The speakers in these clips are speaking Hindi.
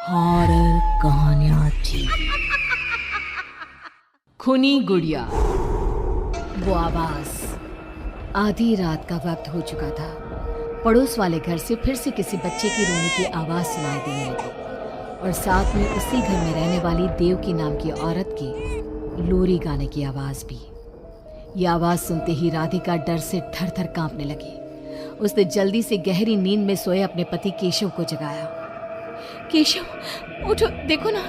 हॉरर कहानियाँ थी। खूनी गुड़िया। वो आवाज। आधी रात का वक्त हो चुका था। पड़ोस वाले घर से फिर से किसी बच्चे की रोने की आवाज सुनाई देने लगी और साथ में उसी घर में रहने वाली देवकी नाम की औरत की लोरी गाने की आवाज भी। ये आवाज सुनते ही राधिका डर से थर थर कांपने लगी। उसने जल्दी से गहरी नींद में सोए अपने पति केशव को जगाया। केशव उठो, देखो ना,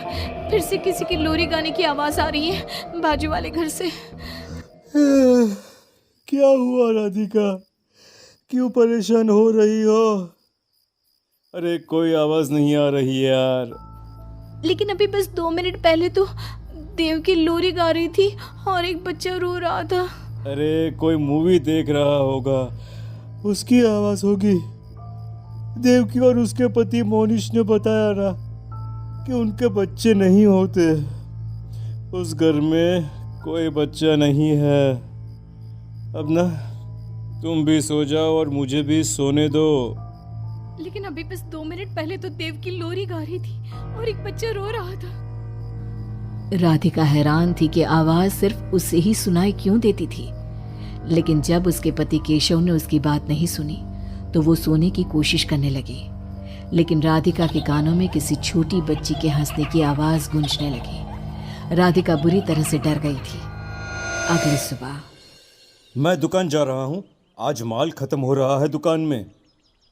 फिर से किसी की लोरी गाने की आवाज आ रही है बाजू वाले घर से। क्या हुआ राधिका, क्यों परेशान हो रही हो? अरे कोई आवाज नहीं आ रही है यार। लेकिन अभी बस 2 मिनट पहले तो देव की लोरी गा रही थी और एक बच्चा रो रहा था। अरे कोई मूवी देख रहा होगा, उसकी आवाज होगी। देवकी और उसके पति मोनिश ने बताया ना कि उनके बच्चे नहीं होते। उस घर में कोई बच्चा नहीं है। अब ना तुम भी सो जाओ और मुझे भी सोने दो। लेकिन अभी बस 2 मिनट पहले तो देव की लोरी गा रही थी और एक बच्चा रो रहा था। राधिका हैरान थी कि आवाज सिर्फ उसे ही सुनाई क्यों देती थी। लेकिन जब उसके पति केशव ने उसकी बात नहीं सुनी तो वो सोने की कोशिश करने लगी। लेकिन राधिका के कानों में किसी छोटी बच्ची के हंसने की आवाज गूंजने लगी। राधिका बुरी तरह से डर गई थी। अगली सुबह मैं दुकान जा रहा हूँ, आज माल खत्म हो रहा है दुकान में।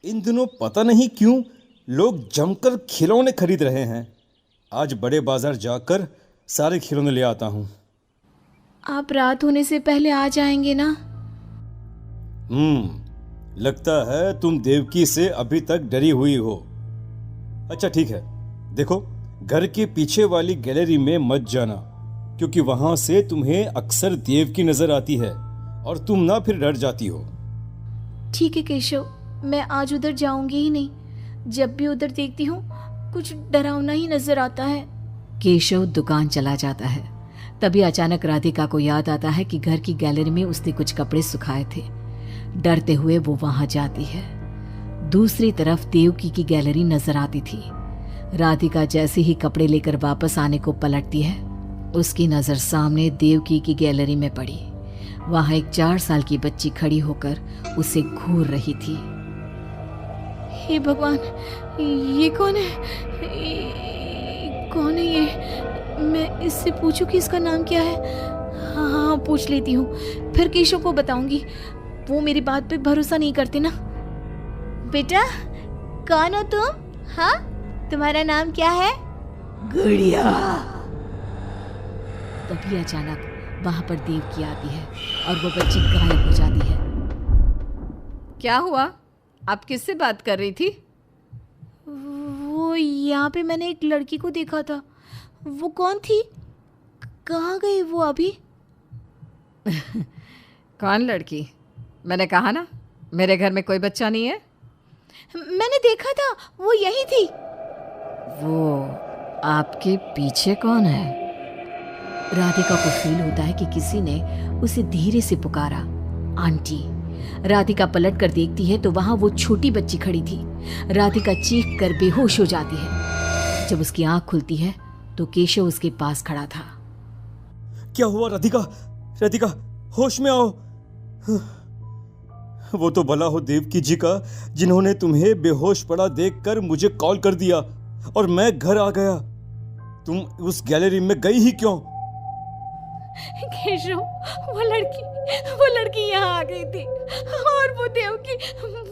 इन दिनों पता नहीं क्यों लोग जमकर खिलौने खरीद रहे हैं। आज बड़े बाजार जाकर सारे खिलौने ले आता हूँ। आप रात होने से पहले आ जाएंगे ना? लगता है तुम देवकी से अभी तक डरी हुई हो। अच्छा ठीक है, देखो घर के पीछे वाली गैलरी में मत जाना, क्योंकि वहां से तुम्हें अक्सर देवकी नजर आती है और तुम ना फिर डर जाती हो। ठीक है केशव, मैं आज उधर जाऊंगी ही नहीं। जब भी उधर देखती हूँ कुछ डरावना ही नजर आता है। केशव दुकान चला जाता है। तभी अचानक राधिका को याद आता है कि घर की गैलरी में उसने कुछ कपड़े सुखाए थे। डरते हुए वो वहां जाती है। दूसरी तरफ देवकी की गैलरी नजर आती थी। राधिका जैसे ही कपड़े लेकर वापस आने को पलटती है, उसकी नजर सामने देवकी की गैलरी में पड़ी। वहां एक 4 साल की बच्ची खड़ी होकर उसे घूर रही थी। हे भगवान, ये कौन है? कौन है ये? मैं इससे पूछूं कि इसका नाम क्या है? हाँ, पूछ लेती हूँ, फिर केशव को बताऊंगी। वो मेरी बात पे भरोसा नहीं करते ना। बेटा, कौन हो तुम? हाँ, तुम्हारा नाम क्या है? गुड़िया। तभी अचानक वहां पर देवकी आती है और वो बच्ची गायब हो जाती है। क्या हुआ? आप किससे बात कर रही थी? वो यहाँ पे मैंने एक लड़की को देखा था। वो कौन थी? कहाँ गई वो अभी? कौन लड़की? मैंने कहा ना, मेरे घर में कोई बच्चा नहीं है। मैंने देखा था, वो यही थी। वो आपके पीछे कौन है? राधिका को फील होता है कि किसी ने उसे धीरे से पुकारा, आंटी। राधिका पलट कर देखती है तो वहां वो छोटी बच्ची खड़ी थी। राधिका चीख कर बेहोश हो जाती है। जब उसकी आंख खुलती है तो केशव उसके पास खड़ा था। क्या हुआ राधिका? राधिका, होश में आओ। वो तो भला हो देवकी जी का, जिन्होंने तुम्हें बेहोश पड़ा देखकर मुझे कॉल कर दिया और मैं घर आ गया। तुम उस गैलरी में गई ही क्यों? केशव, वो लड़की यहाँ आ गई थी और वो देवकी,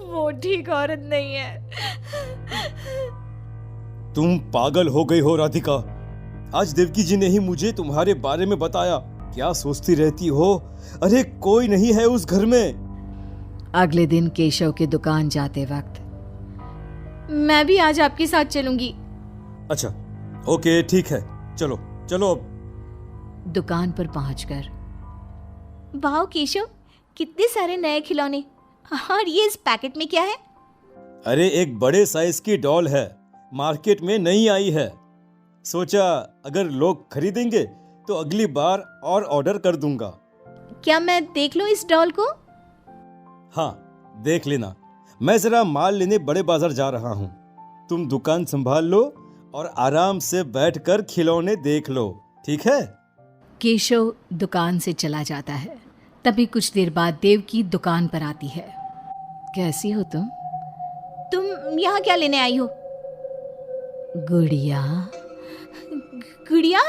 वो ठीक औरत नहीं है। तुम पागल हो गई हो राधिका। आज देवकी जी ने ही मुझे तुम्हारे बारे में बताया। क्या सोचती रहती हो? अरे कोई नहीं है उस घर में। अगले दिन केशव के दुकान जाते वक्त, मैं भी आज आपके साथ चलूंगी। अच्छा ओके ठीक है, चलो चलो। अब दुकान पर पहुंचकर, वाह केशव, कितने सारे नए खिलौने। और ये इस पैकेट में क्या है? अरे एक बड़े साइज की डॉल है, मार्केट में नहीं आई है। सोचा अगर लोग खरीदेंगे तो अगली बार और ऑर्डर कर दूंगा। क्या मैं देख लूं इस डॉल को? हाँ देख लेना, मैं जरा माल लेने बड़े बाजार जा रहा हूँ। तुम दुकान संभाल लो और आराम से बैठकर खिलौने देख लो, ठीक है? केशव दुकान से चला जाता है। तभी कुछ देर बाद देवकी दुकान पर आती है। कैसी हो तुम? तुम यहाँ क्या लेने आई हो? गुड़िया। गुड़िया?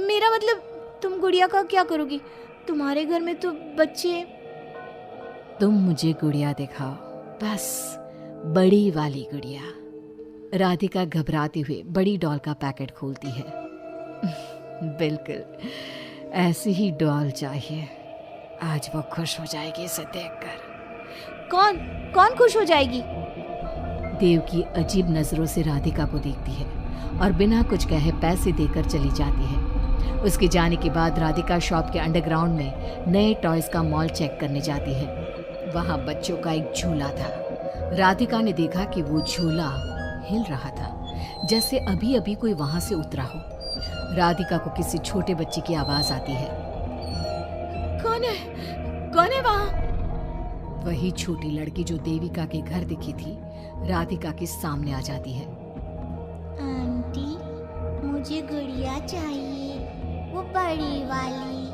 मेरा मतलब तुम गुड़िया का क्या करोगी? तुम्हारे घर में तो बच्चे। तुम मुझे गुड़िया दिखाओ, बस बड़ी वाली गुड़िया। राधिका घबराते हुए बड़ी डॉल का पैकेट खोलती है। बिल्कुल ऐसी ही डॉल चाहिए। आज वो खुश हो जाएगी इसे देखकर। कौन कौन खुश हो जाएगी? देवकी अजीब नजरों से राधिका को देखती है और बिना कुछ कहे पैसे देकर चली जाती है। उसके जाने के बाद राधिका शॉप के अंडरग्राउंड में नए टॉयज का मॉल चेक करने जाती है। वहां बच्चों का एक झूला था। राधिका ने देखा कि वो झूला हिल रहा था, जैसे अभी अभी कोई वहां से उतरा हो। राधिका को किसी छोटे बच्चे की आवाज आती है। कौन है वहां? वही छोटी लड़की जो देविका के घर दिखी थी राधिका के सामने आ जाती है। आंटी, मुझे गुड़िया चाहिए, वो बड़ी वाली।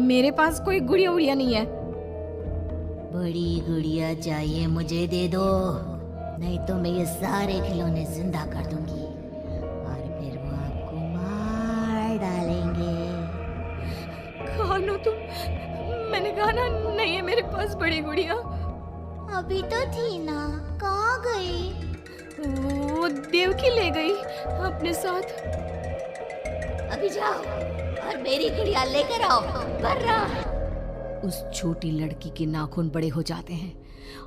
मेरे पास कोई गुड़िया उड़िया नहीं है। बड़ी गुड़िया चाहिए, मुझे दे दो, नहीं तो मैं ये सारे खिलौने जिंदा कर दूंगी और फिर वो आपको मार डालेंगे। कौन हो तुम? मैंने कहा ना नहीं है मेरे पास बड़ी गुड़िया। अभी तो थी ना, कहाँ गई? वो देवकी ले गई अपने साथ। अभी जाओ और मेरी गुड़िया लेकर आओ, बर्रा। उस छोटी लड़की के नाखून बड़े हो जाते हैं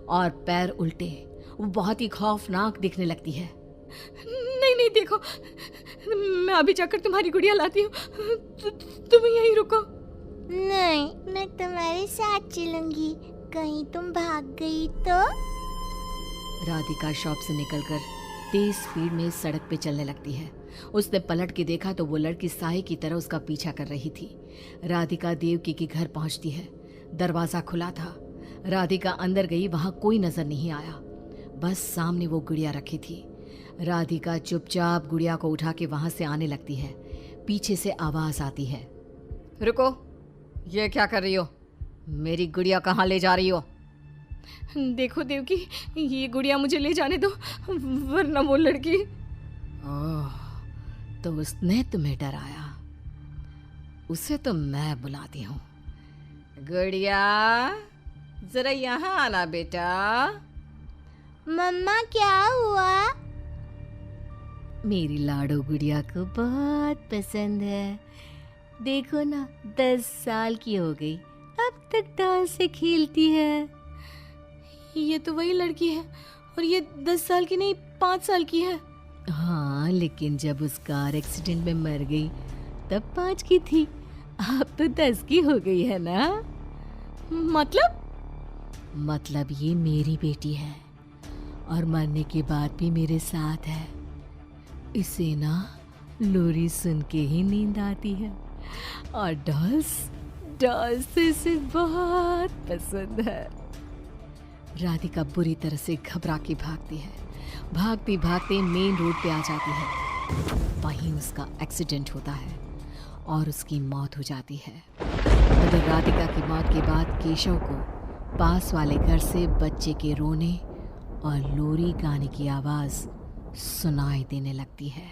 और पैर उल्टे। वो बहुत ही खौफनाक दिखने लगती है। नहीं देखो, मैं अभी जाकर तुम्हारी गुड़िया लाती हूँ। तुम यहीं रुको। नहीं, मैं तुम्हारे साथ चलूंगी, कहीं तुम भाग गई तो। राधिका शॉप से निकलकर तेज स्पीड में सड़क पे चलने लगती है। उसने पलट के देखा तो वो लड़की साए की तरह उसका पीछा कर रही थी। राधिका देवकी के घर पहुंचती है। दरवाजा खुला था। राधिका अंदर गई, वहां कोई नजर नहीं आया, बस सामने वो गुड़िया रखी थी। राधिका चुपचाप गुड़िया को उठा के वहां से आने लगती है। पीछे से आवाज आती है। रुको, ये क्या कर रही हो? मेरी गुड़िया कहाँ ले जा रही हो? देखो देवकी, ये गुड़िया मुझे ले जाने दो, वरना वो लड़की। ओह, तो उसने तुम्हें डराया। उसे तो मैं बुलाती हूँ। गुड़िया, जरा यहाँ आना बेटा। मम्मा, क्या हुआ? मेरी लाडो गुड़िया को बहुत पसंद है। देखो ना, 10 साल की हो गई, अब तक डॉल से खेलती है। ये तो वही लड़की है, और ये 10 साल की नहीं 5 साल की है। हाँ, लेकिन जब उस कार एक्सीडेंट में मर गई तब 5 की थी, अब तो 10 की हो गई है ना। मतलब ये मेरी बेटी है और मरने के बाद भी मेरे साथ है। इसे ना लोरी सुन के ही नींद आती है और डॉल्स तो इसे बहुत पसंद है। राधिका बुरी तरह से घबरा के भागती है। भागते भागते मेन रोड पे आ जाती है। वहीं उसका एक्सीडेंट होता है और उसकी मौत हो जाती है। मगर राधिका की मौत के बाद केशव को पास वाले घर से बच्चे के रोने और लोरी गाने की आवाज सुनाई देने लगती है।